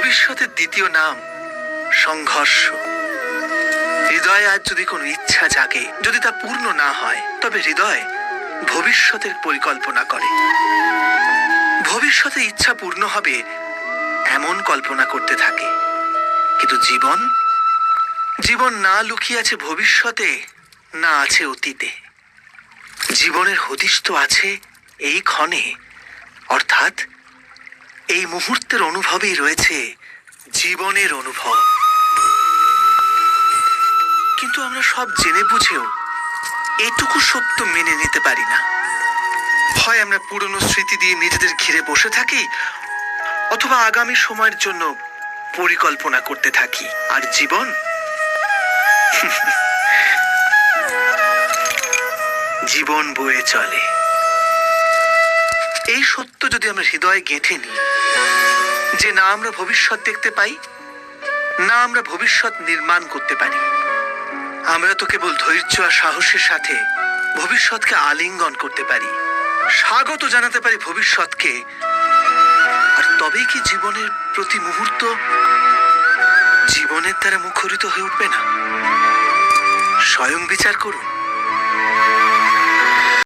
ভবিষ্যতের দ্বিতীয় নাম সংঘর্ষ। হৃদয়ে আজ যদি কোনো ইচ্ছা জাগে, যদি তা পূর্ণ না হয়, তবে হৃদয় ভবিষ্যতের পরিকল্পনা করে। ভবিষ্যতে ইচ্ছা পূর্ণ হবে এমন কল্পনা করতে থাকে। কিন্তু জীবন না লুকিয়ে আছে ভবিষ্যতে, না আছে অতীতে। জীবনের হদিশ তো আছে এই ক্ষণে, অর্থাৎ এই মুহূর্তের অনুভবেই রয়েছে জীবনের অনুভব। কিন্তু আমরা সব জেনে বুঝেও এটুকু সত্য মেনে নিতে পারি না। হয় আমরা পুরনো স্মৃতি দিয়ে নিজেদের ঘিরে বসে থাকি, অথবা আগামী সময়ের জন্য পরিকল্পনা করতে থাকি। আর জীবন বয়ে চলে। এই সত্য যদি আমরা হৃদয়ে গেঁথে নিই যে না আমরা ভবিষ্যৎ দেখতে পাই, না আমরা ভবিষ্যৎ নির্মাণ করতে পারি, আমরা তো কেবল ধৈর্য আর সাহসের সাথে ভবিষ্যৎকে আলিঙ্গন করতে পারি, স্বাগত জানাতে পারি ভবিষ্যৎকে। আর তবেই কি জীবনের প্রতি মুহূর্ত জীবনের দ্বারা মুখরিত হয়ে উঠবে না? স্বয়ং বিচার করুন।